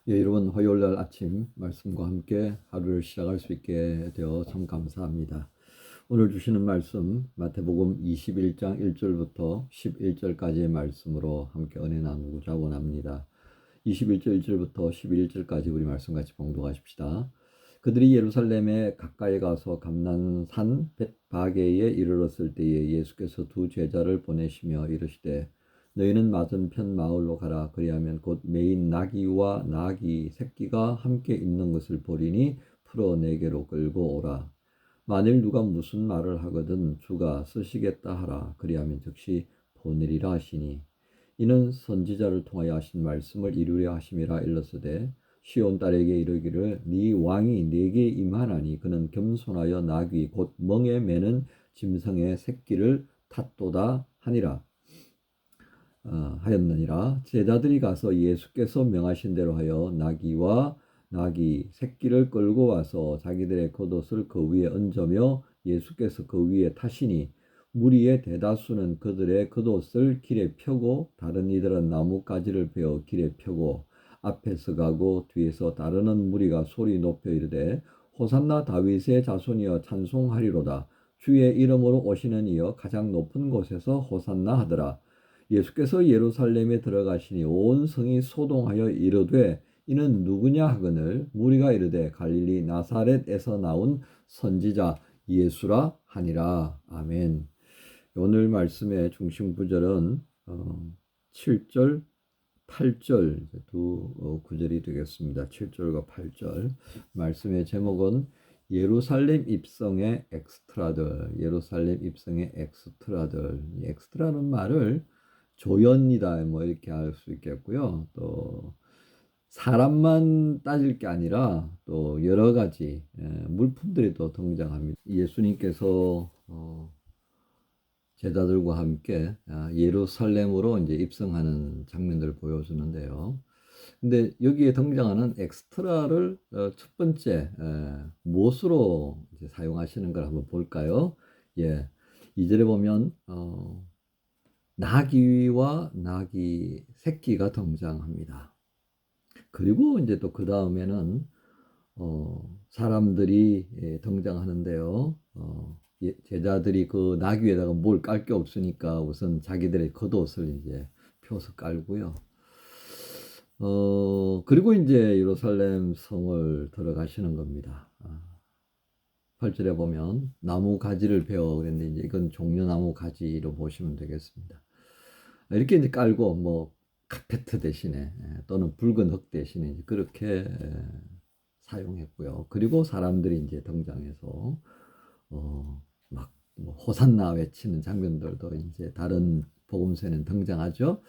예, 여러분 화요일 날 아침 말씀과 함께 하루를 시작할 수 있게 되어 참 감사합니다. 오늘 주시는 말씀 마태복음 21장 1절부터 11절까지의 말씀으로 함께 은혜 나누고자 원합니다. 21절 1절부터 11절까지 우리 말씀 같이 봉독하십시다. 그들이 예루살렘에 가까이 가서 감난산 벳바게에 이르렀을 때에 예수께서 두 제자를 보내시며 이르시되 너희는 맞은편 마을로 가라. 그리하면 곧 매인 나귀와 나귀 새끼가 함께 있는 것을 보리니 풀어 내게로 끌고 오라. 만일 누가 무슨 말을 하거든 주가 쓰시겠다 하라. 그리하면 즉시 보내리라 하시니 이는 선지자를 통하여 하신 말씀을 이루려 하심이라. 일렀으되 시온 딸에게 이르기를 네 왕이 네게 임하나니 그는 겸손하여 나귀 곧 멍에 매는 짐승의 새끼를 탔도다 하니라. 하였느니라. 제자들이 가서 예수께서 명하신 대로 하여 나귀와 나귀 새끼를 끌고 와서 자기들의 겉옷을 그 위에 얹으며 예수께서 그 위에 타시니 무리의 대다수는 그들의 겉옷을 길에 펴고 다른 이들은 나뭇가지를 베어 길에 펴고 앞에서 가고 뒤에서 따르는 무리가 소리 높여 이르되 호산나 다윗의 자손이여 찬송하리로다. 주의 이름으로 오시는 이여 가장 높은 곳에서 호산나 하더라. 예수께서 예루살렘에 들어가시니 온 성이 소동하여 이르되 이는 누구냐 하거늘 무리가 이르되 갈릴리 나사렛에서 나온 선지자 예수라 하니라. 아멘. 오늘 말씀의 중심 구절은 7절, 8절 두 구절이 되겠습니다. 7절과 8절. 말씀의 제목은 예루살렘 입성의 엑스트라들. 예루살렘 입성의 엑스트라들. 엑스트라는 말을 조연이다 뭐 이렇게 할 수 있겠고요. 또 사람만 따질 게 아니라 또 여러 가지 물품들이 또 등장합니다. 예수님께서 제자들과 함께 예루살렘으로 이제 입성하는 장면들을 보여주는데요. 근데 여기에 등장하는 엑스트라를 첫 번째 무엇으로 이제 사용하시는 걸 한번 볼까요? 예, 2절에 보면 나귀와 나귀 새끼가 등장합니다. 그리고 이제 또 그 다음에는 사람들이 등장하는데요. 제자들이 그 나귀에다가 뭘 깔 게 없으니까 우선 자기들의 겉옷을 이제 펴서 깔고요. 그리고 이제 예루살렘 성을 들어가시는 겁니다. 8절에 보면 나무 가지를 베어 그랬는데 이제 이건 종려나무 가지로 보시면 되겠습니다. 이렇게 이제 깔고 뭐 카페트 대신에 또는 붉은 흙 대신에 이제 그렇게 사용했고요. 그리고 사람들이 이제 등장해서 막뭐 호산나 외치는 장면들도 이제 다른 복음서에는 등장하죠.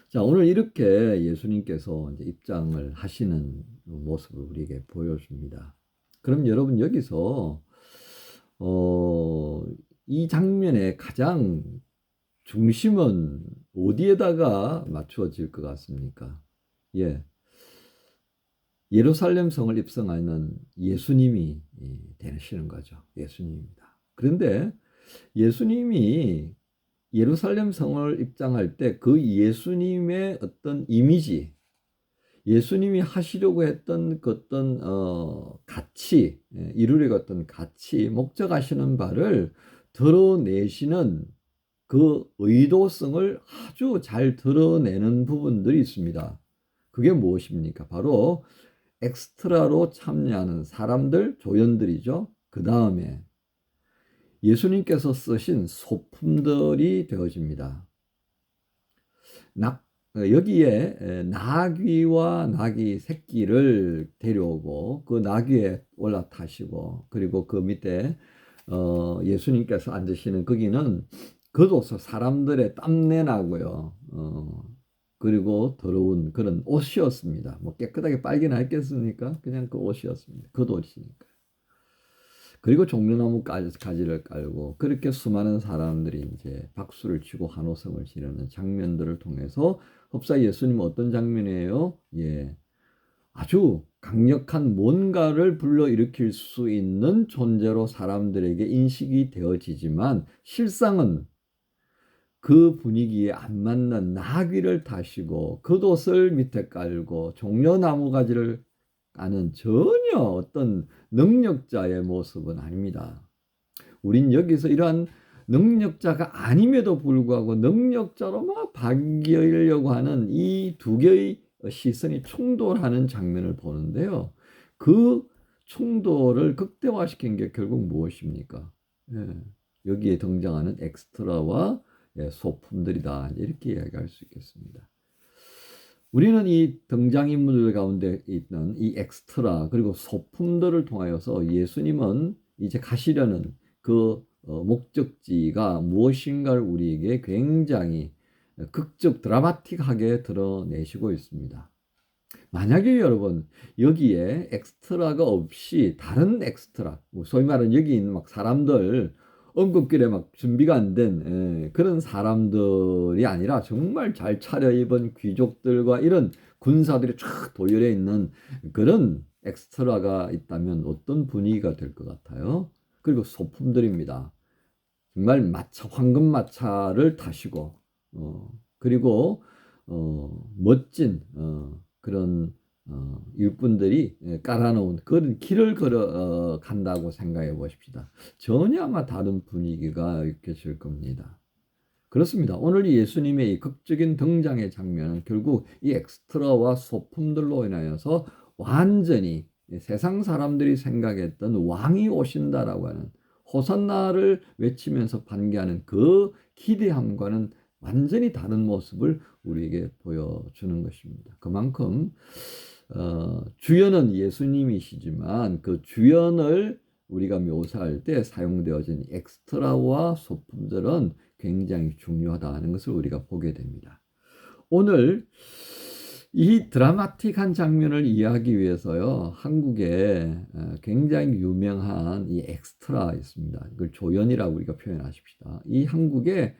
자, 오늘 이렇게 예수님께서 이제 입장을 하시는 모습을 우리에게 보여줍니다. 그럼 여러분 여기서 이 장면의 가장 중심은 어디에다가 맞추어질 것 같습니까? 예. 예루살렘 성을 입성하는 예수님이 되시는 거죠. 예수님입니다. 그런데 예수님이 예루살렘 성을 입장할 때 그 예수님의 어떤 이미지, 예수님이 하시려고 했던 그 어떤 가치, 이루려고 했던 가치, 목적하시는 바를 드러내시는 그 의도성을 아주 잘 드러내는 부분들이 있습니다. 그게 무엇입니까? 바로 엑스트라로 참여하는 사람들, 조연들이죠. 그 다음에 예수님께서 쓰신 소품들이 되어집니다. 여기에 나귀와 나귀 새끼를 데려오고 그 나귀에 올라타시고 그리고 그 밑에 예수님께서 앉으시는 거기는 겉옷을 사람들의 땀내 나고요. 그리고 더러운 그런 옷이었습니다. 뭐 깨끗하게 빨기나 했겠습니까? 그냥 그 옷이었습니다. 겉옷이니까. 그리고 종려나무 가지를 깔고 그렇게 수많은 사람들이 이제 박수를 치고 환호성을 지르는 장면들을 통해서 흡사 예수님은 어떤 장면이에요? 예, 아주 강력한 뭔가를 불러일으킬 수 있는 존재로 사람들에게 인식이 되어지지만 실상은 그 분위기에 안 맞는 나귀를 타시고 겉옷을 밑에 깔고 종려나무 가지를 까는 전혀 어떤 능력자의 모습은 아닙니다. 우린 여기서 이러한 능력자가 아님에도 불구하고 능력자로 막 바뀌려고 하는 이 두 개의 시선이 충돌하는 장면을 보는데요. 그 충돌을 극대화시킨 게 결국 무엇입니까? 예, 여기에 등장하는 엑스트라와 소품들이다. 이렇게 이야기할 수 있겠습니다. 우리는 이 등장인물들 가운데 있는 이 엑스트라 그리고 소품들을 통하여서 예수님은 이제 가시려는 그 목적지가 무엇인가를 우리에게 굉장히 극적 드라마틱하게 드러내시고 있습니다. 만약에 여러분 여기에 엑스트라가 없이 다른 엑스트라, 소위 말하는 여기 있는 막 사람들 언급길에 막 준비가 안 된 그런 사람들이 아니라 정말 잘 차려입은 귀족들과 이런 군사들이 쫙 도열해 있는 그런 엑스트라가 있다면 어떤 분위기가 될 것 같아요? 그리고 소품들입니다. 정말 마차, 황금 마차를 타시고 그리고 멋진 그런 일꾼들이 깔아놓은 그런 길을 걸어 간다고 생각해 보십시다. 전혀 아마 다른 분위기가 느껴질 겁니다. 그렇습니다. 오늘 이 예수님의 이 극적인 등장의 장면은 결국 이 엑스트라와 소품들로 인하여서 완전히 세상 사람들이 생각했던 왕이 오신다라고 하는 호산나를 외치면서 반기하는 그 기대함과는 완전히 다른 모습을 우리에게 보여주는 것입니다. 그만큼 주연은 예수님이시지만 그 주연을 우리가 묘사할 때 사용되어진 엑스트라와 소품들은 굉장히 중요하다는 것을 우리가 보게 됩니다. 오늘 이 드라마틱한 장면을 이해하기 위해서요, 한국에 굉장히 유명한 이 엑스트라 있습니다. 이걸 조연이라고 우리가 표현하십시다. 이 한국에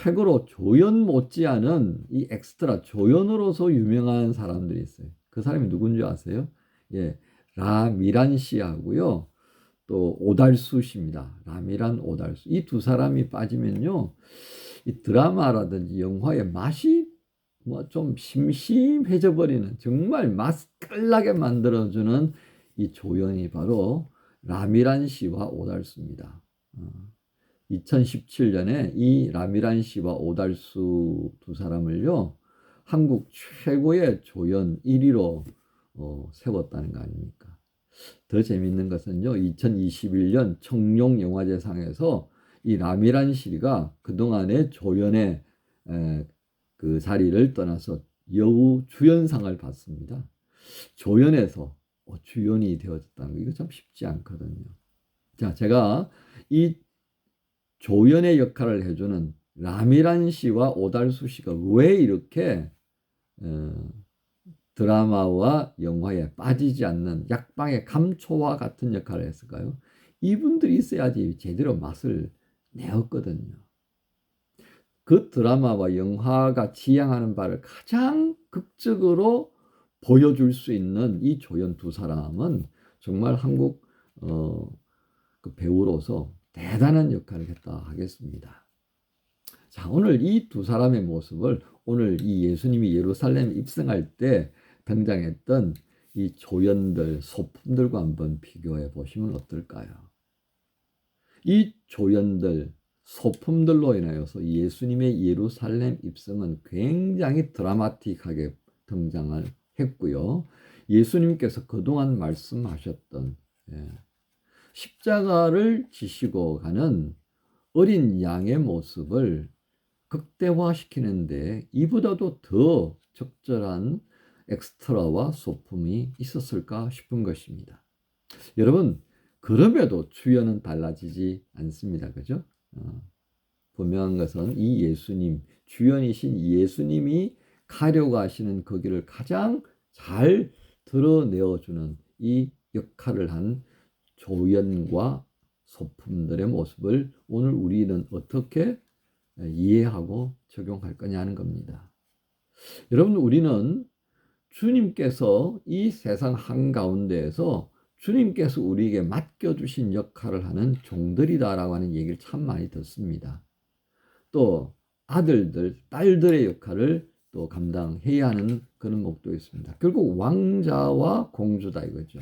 최고로 조연 못지않은 이 엑스트라 조연으로서 유명한 사람들이 있어요. 그 사람이 누군지 아세요? 예, 라미란 씨하고요. 또 오달수 씨입니다. 라미란, 오달수. 이 두 사람이 빠지면요, 이 드라마라든지 영화의 맛이 뭐 좀 심심해져 버리는, 정말 맛깔나게 만들어주는 이 조연이 바로 라미란 씨와 오달수입니다. 2017년에 이 라미란 씨와 오달수 두 사람을요, 한국 최고의 조연 1위로 세웠다는 거 아닙니까? 더 재밌는 것은요, 2021년 청룡영화제상에서 이 라미란 씨가 그동안의 조연의 그 자리를 떠나서 여우 주연상을 받습니다. 조연에서 주연이 되어졌다는 거, 이거 참 쉽지 않거든요. 자, 제가 이 조연의 역할을 해주는 라미란 씨와 오달수 씨가 왜 이렇게 드라마와 영화에 빠지지 않는 약방의 감초와 같은 역할을 했을까요? 이분들이 있어야지 제대로 맛을 내었거든요. 그 드라마와 영화가 지향하는 바를 가장 극적으로 보여줄 수 있는 이 조연 두 사람은 정말 한국 그 배우로서 대단한 역할을 했다 하겠습니다. 자, 오늘 이 두 사람의 모습을 오늘 이 예수님이 예루살렘에 입성할 때 등장했던 이 조연들, 소품들과 한번 비교해 보시면 어떨까요? 이 조연들, 소품들로 인하여서 예수님의 예루살렘 입성은 굉장히 드라마틱하게 등장을 했고요. 예수님께서 그동안 말씀하셨던 십자가를 지시고 가는 어린 양의 모습을 극대화시키는데 이보다도 더 적절한 엑스트라와 소품이 있었을까 싶은 것입니다. 여러분, 그럼에도 주연은 달라지지 않습니다. 그죠? 분명한 것은 이 예수님, 주연이신 예수님이 가려고 하시는 그 길을 가장 잘 드러내어주는 이 역할을 한 조연과 소품들의 모습을 오늘 우리는 어떻게 이해하고 적용할 거냐는 겁니다. 여러분, 우리는 주님께서 이 세상 한가운데에서 주님께서 우리에게 맡겨주신 역할을 하는 종들이다라고 하는 얘기를 참 많이 듣습니다. 또 아들들, 딸들의 역할을 또 감당해야 하는 그런 목도 있습니다. 결국 왕자와 공주다 이거죠.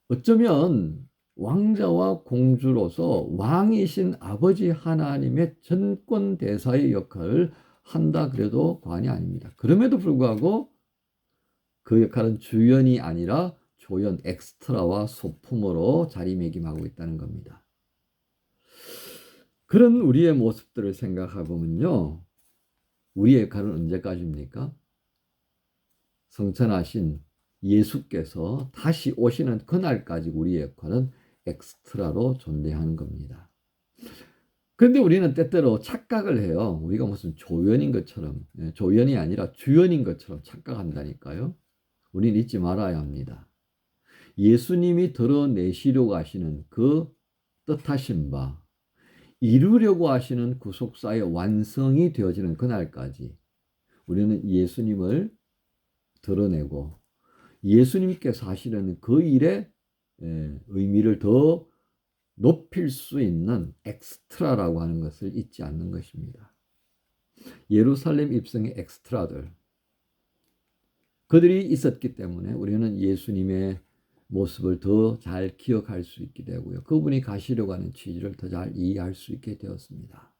어쩌면 왕자와 공주로서 왕이신 아버지 하나님의 전권 대사의 역할을 한다 그래도 과언이 아닙니다. 그럼에도 불구하고 그 역할은 주연이 아니라 조연, 엑스트라와 소품으로 자리매김하고 있다는 겁니다. 그런 우리의 모습들을 생각해 보면요, 우리의 역할은 언제까지입니까? 성천하신 예수께서 다시 오시는 그날까지 우리의 역할은 엑스트라로 존재하는 겁니다. 그런데 우리는 때때로 착각을 해요. 우리가 무슨 조연인 것처럼, 조연이 아니라 주연인 것처럼 착각한다니까요. 우리는 잊지 말아야 합니다. 예수님이 드러내시려고 하시는 그 뜻하신 바, 이루려고 하시는 구속사의 완성이 되어지는 그날까지 우리는 예수님을 드러내고 예수님께서 하시려는 그 일의 의미를 더 높일 수 있는 엑스트라라고 하는 것을 잊지 않는 것입니다. 예루살렘 입성의 엑스트라들, 그들이 있었기 때문에 우리는 예수님의 모습을 더 잘 기억할 수 있게 되고요. 그분이 가시려고 하는 취지를 더 잘 이해할 수 있게 되었습니다.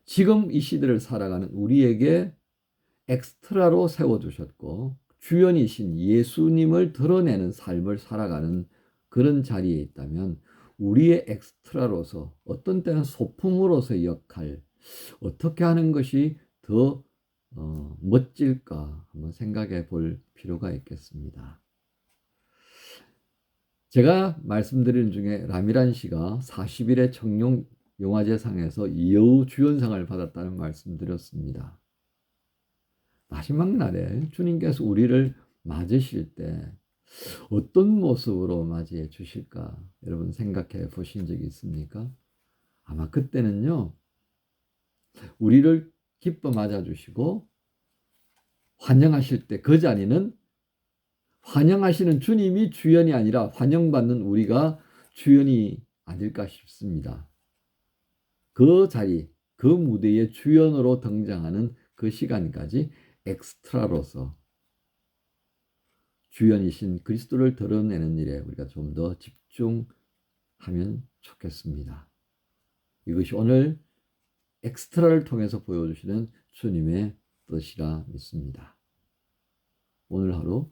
지금 이 시대를 살아가는 우리에게 엑스트라로 세워두셨고 주연이신 예수님을 드러내는 삶을 살아가는 그런 자리에 있다면 우리의 엑스트라로서 어떤 때는 소품으로서의 역할 어떻게 하는 것이 더 멋질까 한번 생각해 볼 필요가 있겠습니다. 제가 말씀드린 중에 라미란 씨가 40일의 청룡 영화제상에서 여우 주연상을 받았다는 말씀드렸습니다. 마지막 날에 주님께서 우리를 맞으실 때 어떤 모습으로 맞이해 주실까 여러분 생각해 보신 적이 있습니까? 아마 그때는요, 우리를 기뻐 맞아주시고 환영하실 때 그 자리는 환영하시는 주님이 주연이 아니라 환영받는 우리가 주연이 아닐까 싶습니다. 그 자리, 그 무대에 주연으로 등장하는 그 시간까지 엑스트라로서 주연이신 그리스도를 드러내는 일에 우리가 좀 더 집중하면 좋겠습니다. 이것이 오늘 엑스트라를 통해서 보여주시는 주님의 뜻이라 믿습니다. 오늘 하루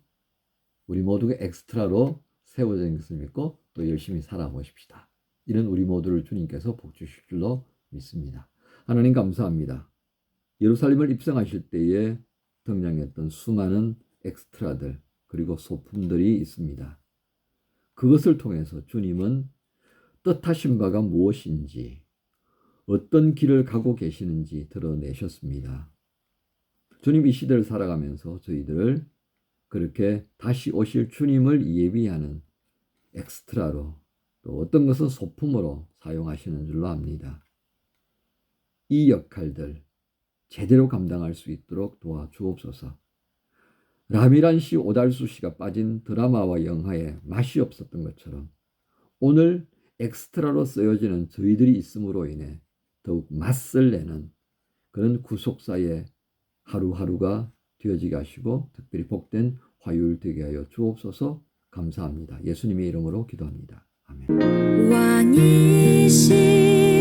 우리 모두가 엑스트라로 세워진 것을 믿고 또 열심히 살아보십시다. 이런 우리 모두를 주님께서 복 주실 줄로 믿습니다. 하나님 감사합니다. 예루살렘을 입성하실 때에 등장했던 수많은 엑스트라들 그리고 소품들이 있습니다. 그것을 통해서 주님은 뜻하신 바가 무엇인지 어떤 길을 가고 계시는지 드러내셨습니다. 주님 이 시대를 살아가면서 저희들을 그렇게 다시 오실 주님을 예비하는 엑스트라로 또 어떤 것은 소품으로 사용하시는 줄로 압니다. 이 역할들 제대로 감당할 수 있도록 도와주옵소서. 라미란 씨, 오달수 씨가 빠진 드라마와 영화에 맛이 없었던 것처럼 오늘 엑스트라로 쓰여지는 저희들이 있음으로 인해 더욱 맛을 내는 그런 구속사의 하루하루가 되어지게 하시고 특별히 복된 화요일 되게 하여 주옵소서. 감사합니다. 예수님의 이름으로 기도합니다. 아멘. 왕이시